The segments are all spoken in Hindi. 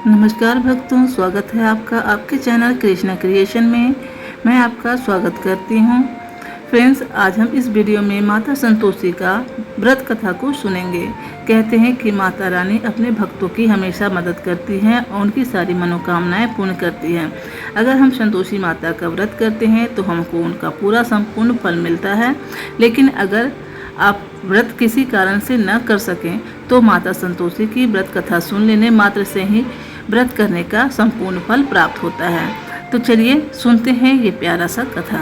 नमस्कार भक्तों, स्वागत है आपका आपके चैनल कृष्णा क्रिएशन में। मैं आपका स्वागत करती हूँ। फ्रेंड्स, आज हम इस वीडियो में माता संतोषी का व्रत कथा को सुनेंगे। कहते हैं कि माता रानी अपने भक्तों की हमेशा मदद करती हैं और उनकी सारी मनोकामनाएं पूर्ण करती हैं। अगर हम संतोषी माता का व्रत करते हैं तो हमको उनका पूरा संपूर्ण फल मिलता है। लेकिन अगर आप व्रत किसी कारण से न कर सकें तो माता संतोषी की व्रत कथा सुन लेने मात्र से ही व्रत करने का संपूर्ण फल प्राप्त होता है। तो चलिए सुनते हैं ये प्यारा सा कथा।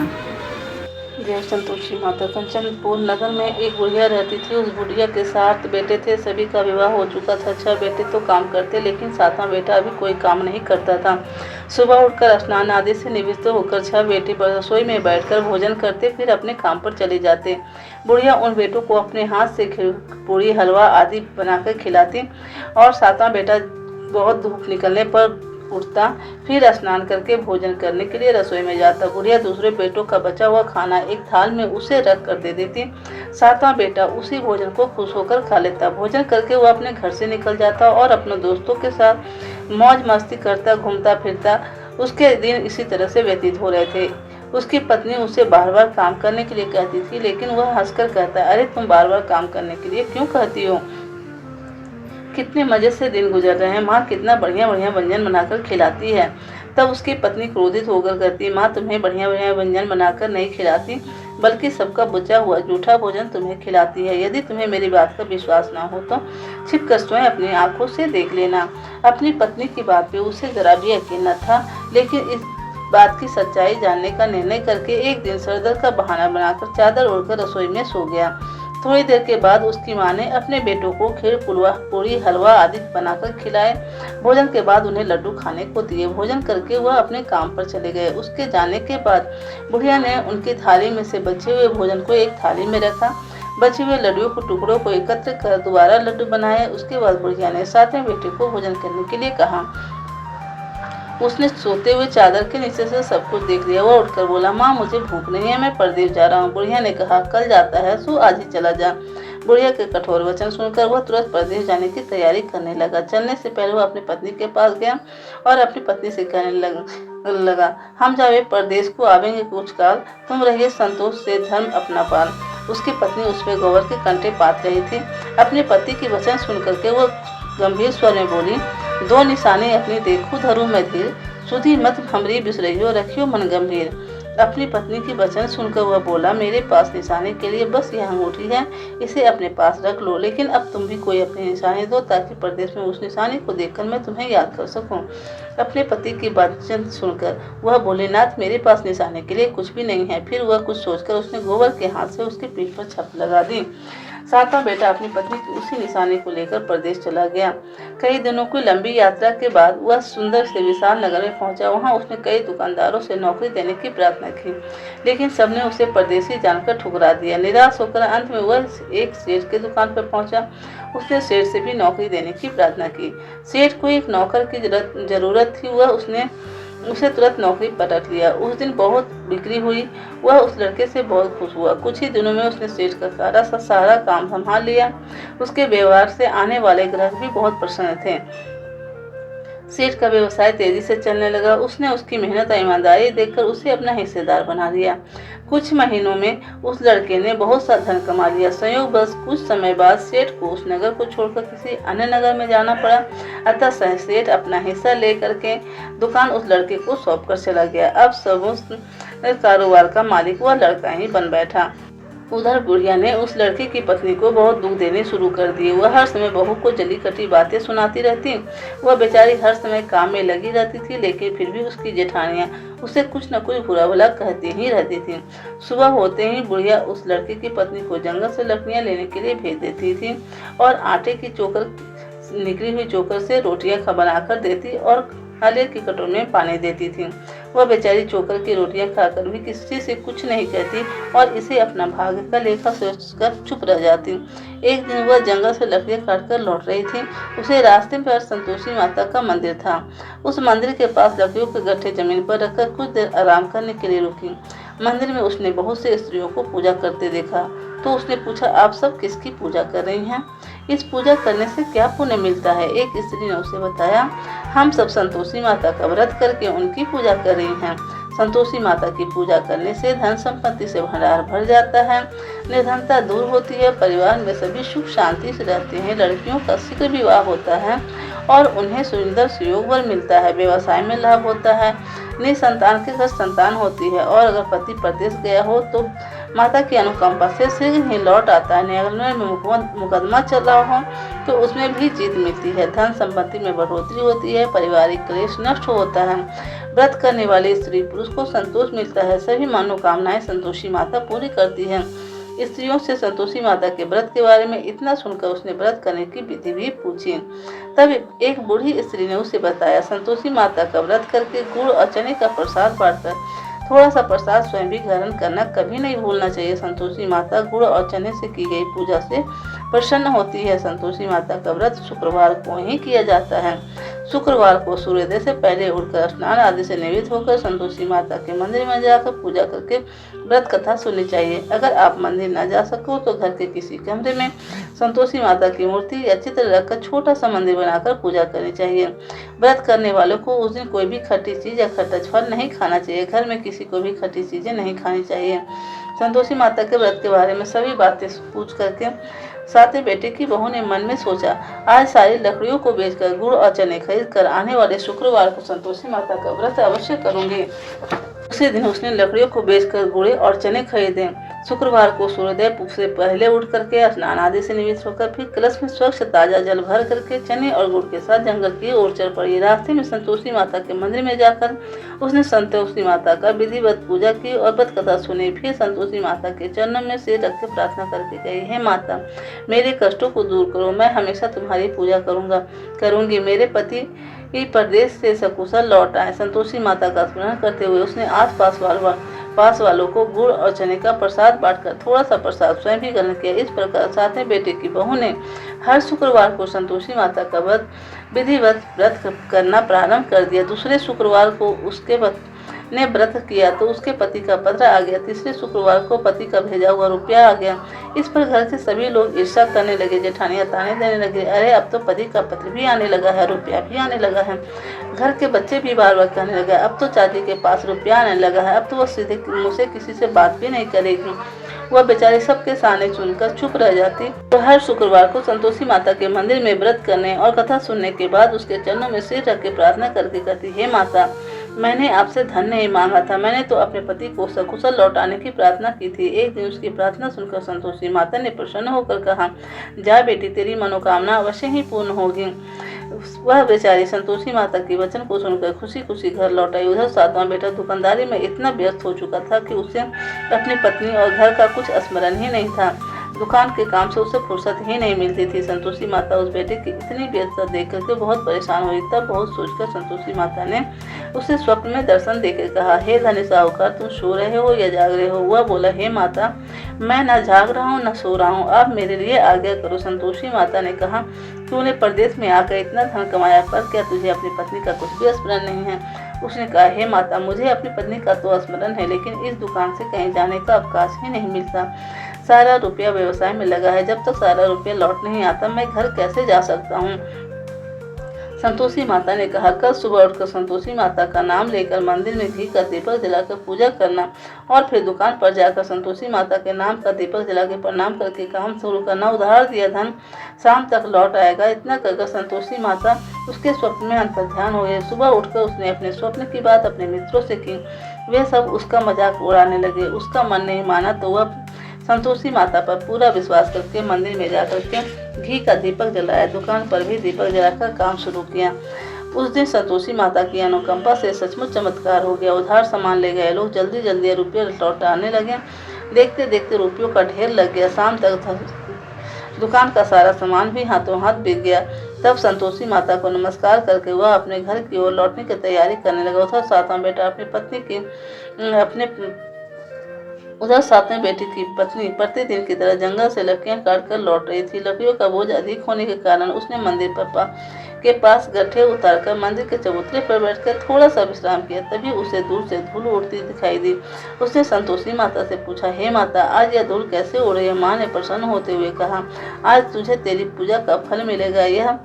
जय संतोषी माता। कंचनपुर नगर में एक बुढ़िया रहती थी। उस बुढ़िया के 7 बेटे थे। सभी का विवाह हो चुका था। 6 बेटे तो काम करते, लेकिन 7वां बेटा अभी कोई काम नहीं करता था। सुबह उठकर स्नान आदि से निवृत्त होकर 6 बेटे रसोई में बैठकर भोजन करते, फिर अपने काम पर चले जाते। बुढ़िया उन बेटों को अपने हाथ से पूरी हलवा आदि बनाकर खिलाती और 7वां बेटा बहुत धूप निकलने पर उठता, फिर स्नान करके भोजन करने के लिए रसोई में जाता। बुढ़िया दूसरे बेटों का बचा हुआ खाना एक थाल में उसे रख कर दे देती। 7वां बेटा उसी भोजन को खुश होकर खा लेता। भोजन करके वह अपने घर से निकल जाता और अपने दोस्तों के साथ मौज मस्ती करता, घूमता फिरता। उसके दिन इसी तरह से व्यतीत हो रहे थे। उसकी पत्नी उसे बार बार काम करने के लिए कहती थी, लेकिन वह हंसकर कहता, अरे तुम बार बार काम करने के लिए क्यों कहती हो? कितने मजे से दिन गुजर रहे हैं। माँ कितना बढ़िया बढ़िया व्यंजन बनाकर खिलाती है। तब उसकी पत्नी क्रोधित होकर कहती, माँ तुम्हें बढ़िया बढ़िया व्यंजन बनाकर नहीं खिलाती, बल्कि सबका बुझा हुआ जूठा भोजन तुम्हें खिलाती है। यदि तुम्हें मेरी बात का विश्वास ना हो तो छिपकर स्वयं अपनी आंखों से देख लेना। अपनी पत्नी की बात पे उसे जरा भी यकीन न था, लेकिन इस बात की सच्चाई जानने का निर्णय करके एक दिन सरदर्द का बहाना बनाकर चादर ओढ़कर रसोई में सो गया। थोड़ी देर के बाद उसकी माँ ने अपने बेटों को खीर, पुलवा, पूरी, हलवा आदि बनाकर खिलाए। भोजन के बाद उन्हें लड्डू खाने को दिए। भोजन करके वह अपने काम पर चले गए। उसके जाने के बाद बुढ़िया ने उनकी थाली में से बचे हुए भोजन को एक थाली में रखा। बचे हुए लड्डुओं के टुकड़ों को एकत्र कर दोबारा लड्डू बनाए। उसके बाद बुढ़िया ने 7वें बेटे को भोजन करने के लिए कहा। उसने सोते हुए चादर के नीचे से सब कुछ देख लिया। वह उठकर बोला, माँ मुझे भूख नहीं है, मैं परदेश जा रहा हूँ। बुढ़िया ने कहा, कल जाता है सो आज ही चला जा। बुढ़िया के कठोर वचन सुनकर वह तुरंत परदेश जाने की तैयारी करने लगा। चलने से पहले वह अपनी पत्नी के पास गया और अपनी पत्नी से कहने लगा, हम जावे परदेश को आवेंगे कुछ काल, तुम रहिए संतोष से धर्म अपना पाल। उसकी पत्नी उसमें गोबर के कंटे पात रही थी। अपने पति के वचन सुन करके वह गंभीर स्वर में बोली, 2 निशाने अपनी देखो धरू मैं धीर, सुधी मत हमरी बिसरइयो रखियो मन गंभीर। अपनी पत्नी की वचन सुनकर वह बोला, मेरे पास निशाने के लिए बस यह अंगूठी है, इसे अपने पास रख लो, लेकिन अब तुम भी कोई अपनी निशानी दो ताकि परदेश में उस निशानी को देखकर मैं तुम्हें याद कर सकूं। अपने पति की वचन सुनकर वह बोले, नाथ मेरे पास निशाने के लिए कुछ भी नहीं है। फिर वह कुछ सोचकर उसने गोबर के हाथ से उसके पीठ पर छप लगा दी। 7वां बेटा अपनी पत्नी की उसी निशानी को लेकर परदेश चला गया। कई दिनों की लंबी यात्रा के बाद वह सुंदर से विशाल नगर में पहुंचा। वहां उसने कई दुकानदारों से नौकरी देने की प्रार्थना की, लेकिन सबने उसे परदेशी जानकर ठुकरा दिया। निराश होकर अंत में वह एक सेठ की दुकान पर पहुंचा। उसने सेठ से भी नौकरी देने की प्रार्थना की। सेठ को एक नौकर की जरूरत थी। वह उसे तुरंत नौकरी पर रख लिया। उस दिन बहुत बिक्री हुई। वह उस लड़के से बहुत खुश हुआ। कुछ ही दिनों में उसने सेठ का सारा काम संभाल लिया। उसके व्यवहार से आने वाले ग्राहक भी बहुत प्रसन्न थे। सेठ का व्यवसाय तेजी से चलने लगा। उसने उसकी मेहनत और ईमानदारी देखकर उसे अपना हिस्सेदार बना लिया। कुछ महीनों में उस लड़के ने बहुत सा धन कमा लिया। संयोग बस कुछ समय बाद सेठ को उस नगर को छोड़कर किसी अन्य नगर में जाना पड़ा। अतः सेठ अपना हिस्सा लेकर के दुकान उस लड़के को सौंप कर चला गया। अब सब उस कारोबार का मालिक वह लड़का ही बन बैठा। उधर बुढ़िया ने उस लड़के की पत्नी को बहुत दुख देने शुरू कर दिए। वह हर समय बहू को जली कटी बातें सुनाती रहती। वह बेचारी हर समय काम में लगी रहती थी, लेकिन फिर भी उसकी जेठानियां उसे कुछ न कुछ बुरा भला कहती ही रहती थी। सुबह होते ही बुढ़िया उस लड़के की पत्नी को जंगल से लकड़ियां लेने के लिए भेज देती थी और आटे की निकली हुई चोकर से रोटियां बनाकर देती और हालेर की कटोरी में पानी देती थी। वह बेचारी चोकर की रोटियां खाकर भी किसी से कुछ नहीं कहती और इसे अपना भाग्य का लेखा सोचकर चुप रह जाती। एक दिन वह जंगल से लकड़ियां काटकर लौट रही थी। उसे रास्ते पर संतोषी माता का मंदिर था। उस मंदिर के पास लकड़ियों के गट्ठे जमीन पर रखकर कुछ देर आराम करने के लिए रुकी। मंदिर में उसने बहुत से स्त्रियों को पूजा करते देखा, तो उसने पूछा, आप सब किसकी पूजा कर रही हैं? इस पूजा करने से क्या पुण्य मिलता है? एक स्त्री ने उसे बताया, हम सब संतोषी माता का व्रत करके उनकी पूजा कर रही हैं। संतोषी माता की पूजा करने से धन संपत्ति से भंडार भर जाता है, निर्धनता दूर होती है, परिवार में सभी सुख शांति से रहते हैं, लड़कियों का शीघ्र विवाह होता है और उन्हें सुंदर सुयोग बल मिलता है, व्यवसाय में लाभ होता है, निसंतान के घर संतान होती है और अगर पति प्रदेश गया हो तो माता की अनुकंपा से शीघ्र ही लौट आता है। न्यायालय में मुकदमा चल रहा हो तो उसमें भी जीत मिलती है, धन संपत्ति में बढ़ोतरी होती है, पारिवारिक क्लेश नष्ट होता है, व्रत करने वाले स्त्री पुरुष को संतोष मिलता है, सभी मनोकामनाएं संतोषी माता पूरी करती है। स्त्रियों से संतोषी माता के व्रत के बारे में इतना सुनकर उसने व्रत करने की विधि भी पूछी। तब एक बूढ़ी स्त्री ने उसे बताया, संतोषी माता का व्रत करके गुड़ और चने का प्रसाद बांटकर थोड़ा सा प्रसाद स्वयं भी ग्रहण करना कभी नहीं भूलना चाहिए। संतोषी माता गुड़ और चने से की गई पूजा से प्रसन्न होती है। संतोषी माता का व्रत शुक्रवार को ही किया जाता है। शुक्रवार को सूर्योदय से पहले उठकर स्नान आदि से निवृत्त होकर संतोषी माता के मंदिर में जाकर पूजा करके व्रत कथा सुननी चाहिए। अगर आप मंदिर न जा सको तो घर के किसी कमरे में संतोषी माता की मूर्ति या चित्र रखकर छोटा सा मंदिर बनाकर पूजा करनी चाहिए। व्रत करने वालों को उस दिन कोई भी खट्टी चीज या खट्टा फल नहीं खाना चाहिए। घर में किसी को भी खट्टी चीजें नहीं खानी चाहिए। संतोषी माता के व्रत के बारे में सभी बातें पूछ करके सातवें बेटे की बहू ने मन में सोचा, आज सारी लकड़ियों को बेचकर गुड़ और चने खरीद कर आने वाले शुक्रवार को संतोषी माता का व्रत अवश्य करूंगी। उसी दिन उसने लकड़ियों को बेचकर गुड़ और चने खरीदे। शुक्रवार को सूर्योदय से पहले उठ करके स्नान आदि से निवृत्त होकर फिर कलश में स्वच्छ ताजा जल भर करके चने और गुड़ के साथ जंगल की ओर चल पड़ी। रास्ते में संतोषी माता के मंदिर में जाकर उसने संतोषी माता का विधिवत पूजा की और व्रत कथा सुनी। फिर संतोषी माता के चरणों में सिर रख के प्रार्थना करके गई, हे माता, मेरे कष्टों को दूर करो, मैं हमेशा तुम्हारी पूजा करूंगी। मेरे पति प्रदेश से सकुशल लौट आए। संतोषी माता का स्मरण करते हुए उसने पास वालों को गुड़ और चने का प्रसाद बांटकर थोड़ा सा प्रसाद स्वयं भी ग्रहण किया। इस प्रकार सातवें बेटे की बहू ने हर शुक्रवार को संतोषी माता का विधिवत व्रत करना प्रारंभ कर दिया। दूसरे शुक्रवार को उसके ने व्रत किया तो उसके पति का पत्र आ गया। तीसरे शुक्रवार को पति का भेजा हुआ रुपया आ गया। इस पर घर के सभी लोग ईर्ष्या करने लगे। जेठानियां ताने देने लगे, अरे अब तो पति का पत्र भी आने लगा है, रुपया भी आने लगा है। घर के बच्चे भी बार बार कहने लगे, अब तो चाची के पास रुपया आने लगा है, अब तो वह सीधे मुँह से किसी से बात भी नहीं करेगी। वह बेचारी सबके सामने चुनकर चुप रह जाती। तो हर शुक्रवार को संतोषी माता के मंदिर में व्रत करने और कथा सुनने के बाद उसके चरणों में सिर रख के प्रार्थना करके कहती, हे माता, मैंने आपसे धन नहीं मांगा था, मैंने तो अपने पति को सकुशल लौटाने की प्रार्थना की थी। एक दिन उसकी प्रार्थना सुनकर संतोषी माता ने प्रसन्न होकर कहा, जा बेटी, तेरी मनोकामना अवश्य ही पूर्ण होगी। वह बेचारी संतोषी माता के वचन को सुनकर खुशी खुशी घर लौट आई। उधर सातवां बेटा दुकानदारी में इतना व्यस्त हो चुका था कि उसे अपनी पत्नी और घर का कुछ स्मरण ही नहीं था। दुकान के काम से उसे फुर्सत ही नहीं मिलती थी। संतोषी माता उस बेटे की इतनी व्यस्तता देख करके बहुत परेशान हुई। तब बहुत सोचकर संतोषी माता ने उसे स्वप्न में दर्शन देकर कहा, हे धनी साहूकार, तुम सो रहे हो या जाग रहे हो? वह बोला, हे माता, मैं न जाग रहा हूँ न सो रहा हूँ, आप मेरे लिए आज्ञा करो। संतोषी माता ने कहा, तूने प्रदेश में आकर इतना धन कमाया, पर क्या तुझे अपनी पत्नी का कुछ भी स्मरण नहीं है? उसने कहा, हे माता, मुझे अपनी पत्नी का तो स्मरण है, लेकिन इस दुकान से कहीं जाने का अवकाश ही नहीं मिलता। सारा रुपया व्यवसाय में लगा है, जब तक सारा रुपया लौट नहीं आता मैं घर कैसे जा सकता हूँ? संतोषी माता ने कहा, कल सुबह उठकर संतोषी माता का नाम लेकर मंदिर में घी का दीपक जलाकर पूजा करना और फिर दुकान पर जाकर संतोषी माता के नाम का दीपक जलाकर प्रणाम करके काम शुरू करना। उधार दिया धन शाम तक लौट आएगा। इतना करके संतोषी माता उसके स्वप्न में अंतर्ध्यान हो गए। सुबह उठकर उसने अपने स्वप्न की बात अपने मित्रों से की। वे सब उसका मजाक उड़ाने लगे। उसका मन नहीं माना तो वह संतोषी माता पर पूरा विश्वास करके मंदिर में जाकर के घी का दीपक जलाया। दुकान पर भी दीपक जलाकर काम शुरू किया। उस दिन संतोषी माता की अनुकंपा से सचमुच चमत्कार हो गया। उधार सामान ले गए लोग जल्दी जल्दी रुपये लौटाने लगे। देखते देखते रुपयों का ढेर लग गया। शाम तक दुकान का सारा सामान भी हाथों हाथ बिक गया। तब संतोषी माता को नमस्कार करके वह अपने घर की ओर लौटने की तैयारी करने लगा। उधर सातवें बेटी की पत्नी प्रतिदिन की तरह जंगल से लकड़ियां काट कर लौट रही थी। लकड़ियों का बोझ अधिक होने के कारण उसने मंदिर के पास गड्ढे उतारकर मंदिर के चबूतरे पर बैठकर थोड़ा सा विश्राम किया। तभी उसे दूर से धूल उड़ती दिखाई दी। उसने संतोषी माता से पूछा, हे माता, आज यह धूल कैसे उड़ रही है? माँ ने प्रसन्न होते हुए कहा, आज तुझे तेरी पूजा का फल मिलेगा। यह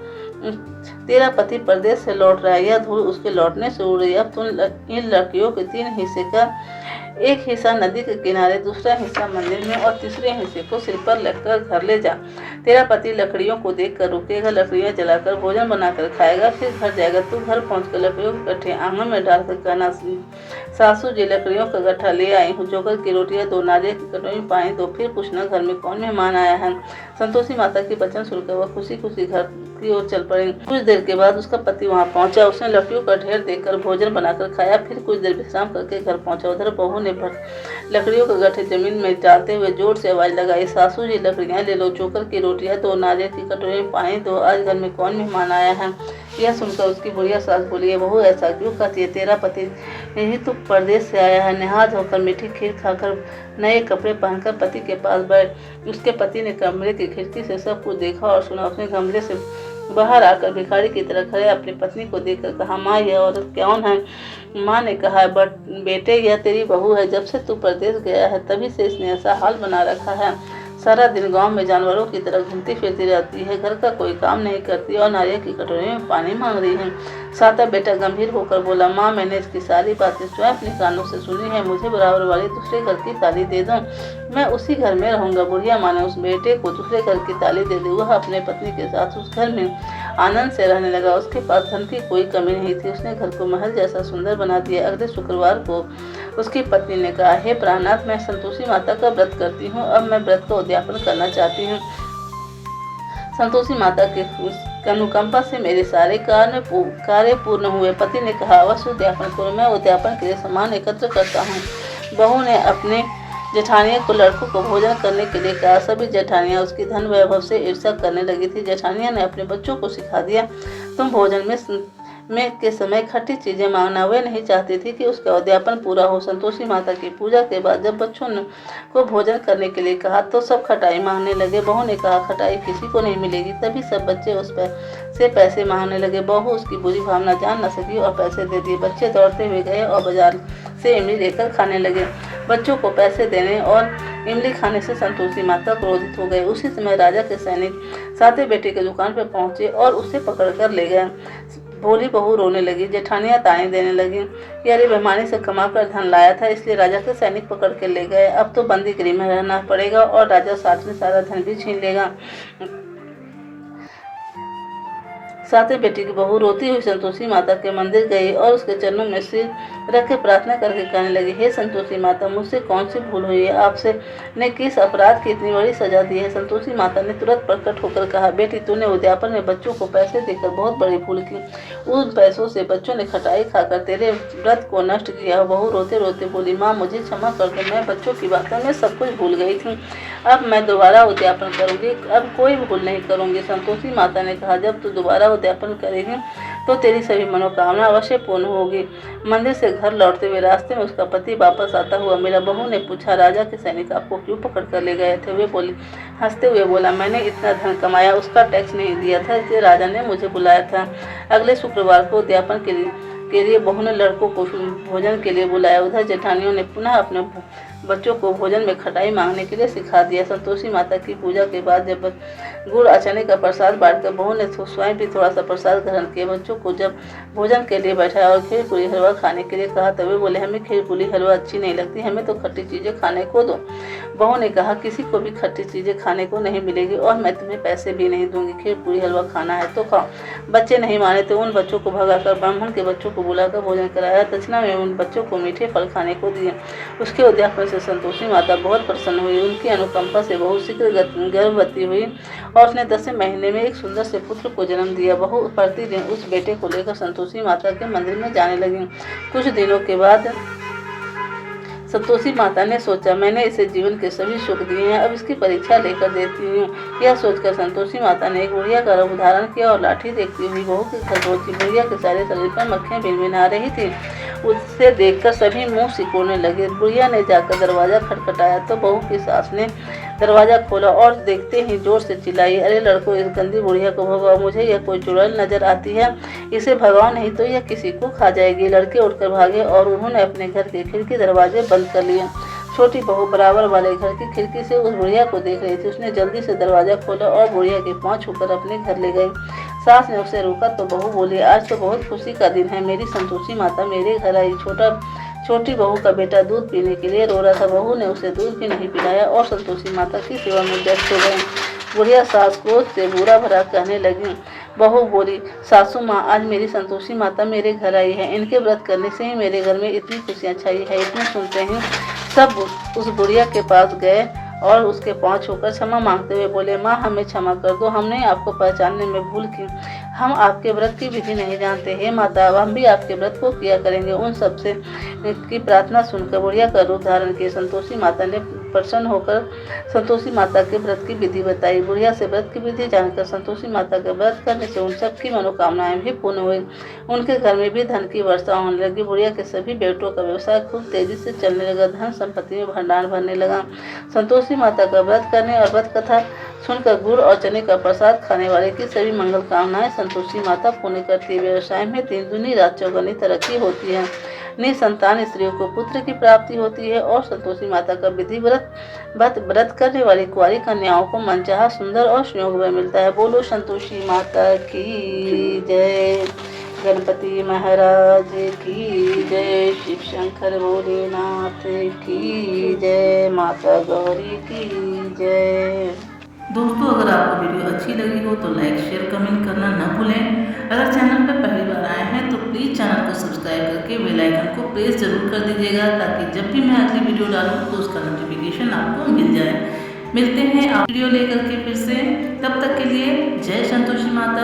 तेरा पति परदेश से लौट रहा है, यह धूल उसके लौटने से उड़ रही है। अब तुम इन लड़कियों के 3 हिस्से का, एक हिस्सा नदी के किनारे, दूसरा हिस्सा मंदिर में और तीसरे हिस्से को सिर पर रखकर घर ले जा। तेरा पति लकड़ियों को देखकर रुकेगा, लकड़ियां जलाकर भोजन बनाकर खाएगा, फिर घर जाएगा। तू घर पहुंचकर लकड़ियों के गट्ठे आंगन में डालकर कहना, सासू जी लकड़ियों का गट्ठा ले आई हूँ, चोकर की रोटियां दो, नारियल की कटोरी में पानी दो, फिर पूछना घर में कौन मेहमान आया है। संतोषी माता के वचन सुनकर वह खुशी खुशी घर की ओर चल पड़ी। कुछ देर के बाद उसका पति वहां पहुंचा। उसने लकड़ियों का ढेर देखकर भोजन बनाकर खाया, फिर कुछ देर विश्राम करके घर पहुंचा। उधर बहू ने लकड़ियों के गट्ठे जमीन में डालते हुए जोर से आवाज लगाई, सासू जी लकड़ियां ले लो, चोकर की रोटियां दो, नारियल की कटोरी में पानी दो, आज घर में कौन मेहमान आया है। यह सुनकर उसकी बुढ़िया सास बोली, बहू ऐसा क्यों कहती है, तेरा पति यही तो परदेश से आया है। नहा धोकर मीठी खीर खाकर नए कपड़े पहनकर पति के पास बैठ। उसके पति ने कमरे की खिड़की से सब कुछ देखा और सुना। उसने कमरे से बाहर आकर भिखारी की तरह खड़े अपनी पत्नी को देखकर कहा, माँ यह औरत कौन है। माँ ने कहा, बट बेटे यह तेरी बहू है, जब से तू परदेश गया है तभी से इसने ऐसा हाल बना रखा है। सारा दिन गांव में जानवरों की तरह घूमती फिरती रहती है, घर का कोई काम नहीं करती और नारियल की कटोरी में पानी मांग रही है। साता बेटा गंभीर होकर बोला, माँ मैंने इसकी सारी बातें स्वयं अपने कानों से सुनी है, मुझे बराबर वाली दूसरे घर की ताली दे दो, मैं उसी घर में रहूंगा। बुढ़िया माँ ने उस बेटे को दूसरे घर की ताली दे दी। वह अपने पत्नी के साथ उस घर में आनंद से रहने लगा। उसके पास धन की कोई कमी नहीं थी, उसने घर को महल जैसा सुंदर बना दिया। अगले शुक्रवार को उसकी पत्नी ने कहा, हे प्राणनाथ, मैं संतोषी माता का व्रत करती हूँ, अब मैं व्रत का उद्यापन करना चाहती हूँ। संतोषी माता के अनुकंपा से मेरे सारे कार्य पूर्ण हुए। पति ने कहा, अवश्य उद्यापन करो, मैं उद्यापन के लिए सामान एकत्र करता हूँ। बहू ने अपने जेठानिया को लड़कों को भोजन करने के लिए कहा। सभी जेठानियाँ उसकी धन वैभव से ईर्ष्या करने लगी थी। जेठानिया ने अपने बच्चों को सिखा दिया, तुम भोजन में के समय खट्टी चीजें मांगना। वे नहीं चाहती थी कि उसका उद्यापन पूरा हो। संतोषी माता की पूजा के बाद जब बच्चों ने को भोजन करने के लिए कहा तो सब खटाई मांगने लगे। बहू ने कहा, खटाई किसी को नहीं मिलेगी। तभी सब बच्चे उस से पैसे मांगने लगे। बहू उसकी बुरी भावना जान न सकी और पैसे दे दिए। बच्चे दौड़ते हुए गए और बाजार से इमली लेकर खाने लगे। बच्चों को पैसे देने और इमली खाने से संतोषी माता क्रोधित हो गए। उसी समय राजा के सैनिक साते बेटे की दुकान पर पहुंचे और उसे पकड़कर ले गए। भोली बहू रोने लगी। जेठानियां ताने देने लगी कि अरे बेईमानी से कमाकर धन लाया था, इसलिए राजा के सैनिक पकड़ के ले गए। अब तो बंदीगृह में रहना पड़ेगा और राजा साथ में सारा धन भी छीन लेगा। साथे बेटी की बहू रोती हुई संतोषी माता के मंदिर गई और उसके चरणों में सिर रख के प्रार्थना करके कहने लगी, हे संतोषी माता, मुझसे कौन सी भूल हुई है, आपसे ने किस अपराध की इतनी बड़ी सजा दी है। संतोषी माता ने तुरंत प्रकट होकर कहा, बेटी तूने उद्यापन में बच्चों को पैसे देकर बहुत बड़ी भूल की। उन पैसों से बच्चों ने खटाई खाकर तेरे व्रत को नष्ट किया। बहू रोते रोते बोली, माँ मुझे क्षमा कर दो, मैं बच्चों की बातों में सब कुछ भूल गई थी, अब मैं दोबारा उद्यापन करूंगी, अब कोई भूल नहीं करूंगी। संतोषी माता ने कहा, जब तू दोबारा उद्यापन करेगी तो तेरी सभी मनोकामना अवश्य पूर्ण होगी। मंदिर से घर लौटते हुए रास्ते में उसका पति वापस आता हुआ मिला। बहू ने पूछा, राजा के सैनिक आपको क्यों पकड़ कर ले गए थे। वे बोली, हंसते हुए बोला, मैंने इतना धन कमाया, उसका टैक्स नहीं दिया था, इसलिए राजा ने मुझे बुलाया था। अगले शुक्रवार को उद्यापन के लिए बहू ने लड़कों को भोजन के लिए बुलाया। उधर जेठानियों ने पुनः अपने बच्चों को भोजन में खटाई मांगने के लिए सिखा दिया। संतोषी माता की पूजा के बाद जब गुड़ अचाने का प्रसाद बांटकर बहू ने स्वयं भी थोड़ा सा प्रसाद ग्रहण किया। बच्चों को जब भोजन के लिए बैठाया और खीर पूरी हलवा खाने के लिए कहा तब वे बोले, हमें खीर पूरी हलवा अच्छी नहीं लगती, हमें तो खट्टी चीजें खाने को दो। बहू ने कहा, किसी को भी खट्टी चीजें खाने को नहीं मिलेगी और मैं तुम्हें पैसे भी नहीं दूंगी, खीर पूरी हलवा खाना है तो खाओ। बच्चे नहीं माने तो उन बच्चों को भगाकर ब्राह्मण के बच्चों को बुलाकर भोजन कराया। दक्षिणा में उन बच्चों को मीठे फल खाने को दिए। उसके उद्यापन से संतोषी माता बहुत प्रसन्न हुई। उनकी अनुकंपा से बहू शीघ्र गर्भवती हुई और उसने 10वें महीने में एक सुंदर से पुत्र को जन्म दिया। बहू प्रतिदिन उस बेटे को लेकर संतोषी माता के मंदिर में जाने लगी। कुछ दिनों के बाद संतोषी माता ने सोचा, मैंने इसे जीवन के सभी सुख दिए हैं, अब इसकी परीक्षा लेकर देती हूँ। यह सोचकर संतोषी माता ने एक बुढ़िया का रूप धारण किया और लाठी देखती हुई बहू की घर पहुंची। बुढ़िया के सारे शरीर पर मक्खियां भिनभिना रही थी। उससे देखकर सभी मुंह सिकोड़ने लगे। बुढ़िया ने जाकर दरवाजा खटखटाया तो बहू की सास ने दरवाजा खोला और देखते ही जोर से चिल्लाई, अरे लड़कों, इस गंदी बुढ़िया को भगाओ, मुझे यह कोई चुड़ैल नजर आती है, इसे भगाओ नहीं तो यह किसी को खा जाएगी। लड़के उठकर भागे और उन्होंने अपने घर के खिड़की दरवाजे बंद कर लिए। छोटी बहू बराबर वाले घर की खिड़की से उस बुढ़िया को देख रही थी। उसने जल्दी से दरवाजा खोला और बुढ़िया के पांव छूकर अपने घर ले गई। सास ने उसे रोका तो बहू बोली, आज तो बहुत खुशी का दिन है, मेरी संतोषी माता मेरे घर आई। छोटी बहू का बेटा दूध पीने के लिए रो रहा था। बहू ने उसे दूध भी नहीं पिलाया और संतोषी माता की सेवा में व्यस्त हो गई। बुढ़िया सास क्रोध से बुरा भरा कहने लगी। बहू बोली, सासू माँ, आज मेरी संतोषी माता मेरे घर आई है, इनके व्रत करने से ही मेरे घर में इतनी खुशियाँ छाई है। इतने सुनते ही सब उस बुढ़िया के पास गए और उसके पाँव छूकर क्षमा मांगते हुए बोले, माँ हमें क्षमा कर दो, हमने आपको पहचानने में भूल की, हम आपके व्रत की विधि नहीं जानते। हे माता, अब हम भी आपके व्रत को किया करेंगे। उन सबसे की प्रार्थना सुनकर बुढ़िया का रूप धारण किए संतोषी माता ने प्रसन्न होकर संतोषी माता के व्रत की विधि बताई। बुढ़िया से व्रत की विधि जानकर संतोषी माता के व्रत करने से उन सब की मनोकामनाएं भी पूर्ण हुई। उनके घर में भी धन की वर्षा होने लगी। बुढ़िया के सभी बेटों का व्यवसाय खूब तेजी से चलने लगा। धन संपत्ति में भंडार भरने लगा। संतोषी माता का व्रत करने और व्रत कथा सुनकर गुड़ और चने का प्रसाद खाने वाले की सभी मंगल कामनाएं संतोषी माता पूर्ण करती है। व्यवसाय में 3 दूनी रात चौगुनी तरक्की होती है। निसंतान स्त्रियों को पुत्र की प्राप्ति होती है और संतोषी माता का विधि व्रत करने वाली कुंवारी कन्याओं को मनचाहा सुंदर और सुयोग्य मिलता है। बोलो संतोषी माता की जय। गणपति महाराज की जय। शिव शंकर भोलेनाथ की जय। माता गौरी की जय। दोस्तों, अगर आपको वीडियो अच्छी लगी हो तो लाइक शेयर कमेंट करना ना भूलें। अगर चैनल पर पहली बार आए हैं तो प्लीज़ चैनल को सब्सक्राइब करके बेल आइकन को प्रेस जरूर कर दीजिएगा, ताकि जब भी मैं अगली वीडियो डालूँ तो उसका नोटिफिकेशन आपको मिल जाए। मिलते हैं आप वीडियो लेकर के फिर से, तब तक के लिए जय संतोषी माता।